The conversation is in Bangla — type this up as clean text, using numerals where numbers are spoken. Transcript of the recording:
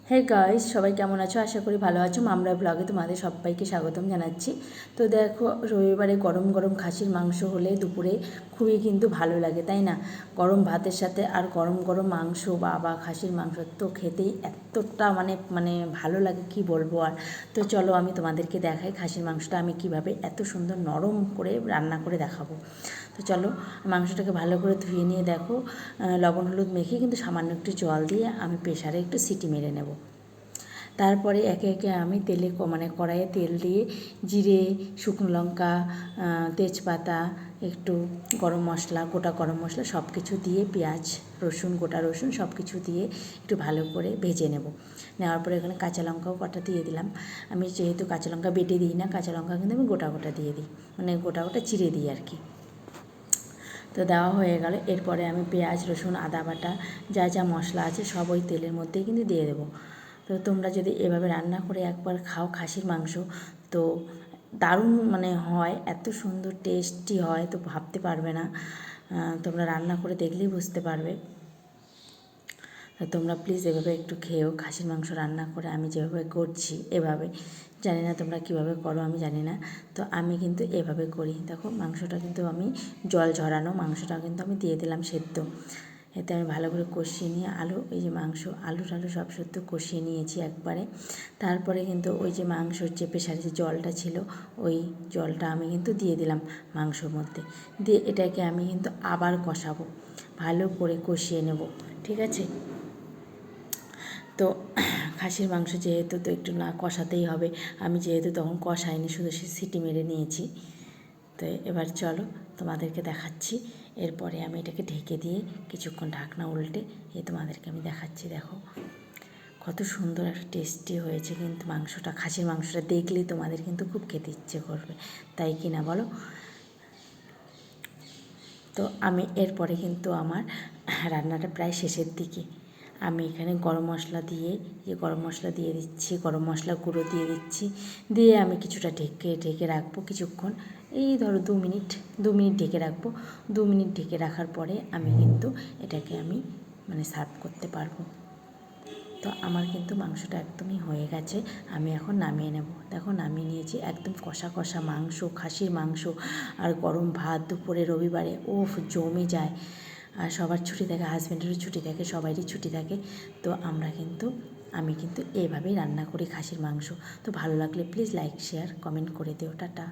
হে গাইস, সবাই কেমন আছো? আশা করি ভালো আছো। মামরা ব্লগে তোমাদের সবাইকে স্বাগতম জানাচ্ছি। তো দেখো, রবিবারে গরম গরম খাসির মাংস হলে দুপুরে খুবই কিন্তু ভালো লাগে, তাই না? গরম ভাতের সাথে আর গরম গরম মাংস বা খাসির মাংস তো খেতেই এতটা মানে মানে ভালো লাগে, কি বলবো আর। তো চলো আমি তোমাদেরকে দেখাই খাসির মাংসটা আমি কিভাবে এত সুন্দর নরম করে রান্না করে দেখাবো। তো চলো, মাংসটাকে ভালো করে ধুয়ে নিয়ে দেখো, লবণ হলুদ মেখে কিন্তু সামান্য একটু জল দিয়ে আমি প্রেশারে একটু সিটি মেরে নেব। তারপরে একে একে আমি তেলে মানে কড়াইয়ে তেল দিয়ে জিরে, শুকনো লঙ্কা, তেজপাতা, একটু গরম মশলা, গোটা গরম মশলা সব কিছু দিয়ে, পেঁয়াজ, রসুন, গোটা রসুন সব কিছু দিয়ে একটু ভালো করে ভেজে নেব। নেওয়ার পরে এখানে কাঁচা লঙ্কাও কটা দিয়ে দিলাম। আমি যেহেতু কাঁচা লঙ্কা বেটে দিই না, কাঁচা লঙ্কা কিন্তু আমি গোটা গোটা দিয়ে দিই, মানে গোটা গোটা চিড়ে দিই আর কি। তো দেওয়া হয়ে গেল। এরপরে আমি পেঁয়াজ, রসুন, আদা বাটা যা যা মশলা আছে সব ওই তেলের মধ্যেই কিন্তু দিয়ে দেবো। তো তোমরা যদি এভাবে রান্না করে একবার খাও খাসির মাংস, তো দারুণ মানে হয়, এত সুন্দর টেস্টি হয় তো ভাবতে পারবে না। তোমরা রান্না করে দেখলেই বুঝতে পারবে। তোমরা প্লিজ এভাবে একটু খেয়েও খাসির মাংস রান্না করে, আমি যেভাবে করছি এভাবে। জানি না তোমরা কীভাবে করো, আমি জানি না। তো আমি কিন্তু এভাবে করি। দেখো, মাংসটা কিন্তু আমি জল ঝরানো মাংসটা কিন্তু আমি দিয়ে দিলাম সেদ্ধ। এতে আমি ভালো করে কষিয়ে নিয়ে এই যে মাংস, আলু টালু সব সেদ্ধ কষিয়ে নিয়েছি একবারে। তারপরে কিন্তু ওই যে মাংসর যে প্রেশারে যে জলটা ছিল, ওই জলটা আমি কিন্তু দিয়ে দিলাম মাংসর মধ্যে। দিয়ে এটাকে আমি কিন্তু আবার কষাবো, ভালো করে কষিয়ে নেব, ঠিক আছে? তো খাসির মাংস যেহেতু তো একটু না কষাতেই হবে, আমি যেহেতু তখন কষাইনি, শুধু সিটি মেরে নিয়েছি। তো এবার চলো তোমাদেরকে দেখাচ্ছি। এরপরে আমি এটাকে ঢেকে দিয়ে কিছুক্ষণ ঢাকনা উল্টে তোমাদেরকে আমি দেখাচ্ছি। দেখো কত সুন্দর একটা টেস্টি হয়েছে কিন্তু মাংসটা। খাসির মাংসটা দেখলেই তোমাদের কিন্তু খুব খেতে ইচ্ছে করবে, তাই কি না বলো? তো আমি এরপরে কিন্তু আমার রান্নাটা প্রায় শেষের দিকে। আমি এখানে গরম মশলা দিয়ে দিচ্ছি, গরম মশলা গুঁড়ো দিয়ে দিচ্ছি। দিয়ে আমি কিছুটা ঢেকে রাখবো কিছুক্ষণ, এই ধরো 2 মিনিট ঢেকে রাখবো। 2 মিনিট ঢেকে রাখার পরে আমি কিন্তু এটাকে আমি মানে সার্ভ করতে পারবো। তো আমার কিন্তু মাংসটা একদমই হয়ে গেছে, আমি এখন নামিয়ে নেব। দেখো নামিয়ে নিয়েছি, একদম কষা কষা মাংস, খাসির মাংস আর গরম ভাত দুপুরে রবিবারে জমে যায়। আর সবার ছুটি থাকে, হাজব্যান্ডেরও ছুটি থাকে, সবারই ছুটি থাকে। তো আমি কিন্তু এভাবেই রান্না করি খাসির মাংস। তো ভালো লাগলে প্লিজ লাইক, শেয়ার, কমেন্ট করে দিও। টাটা।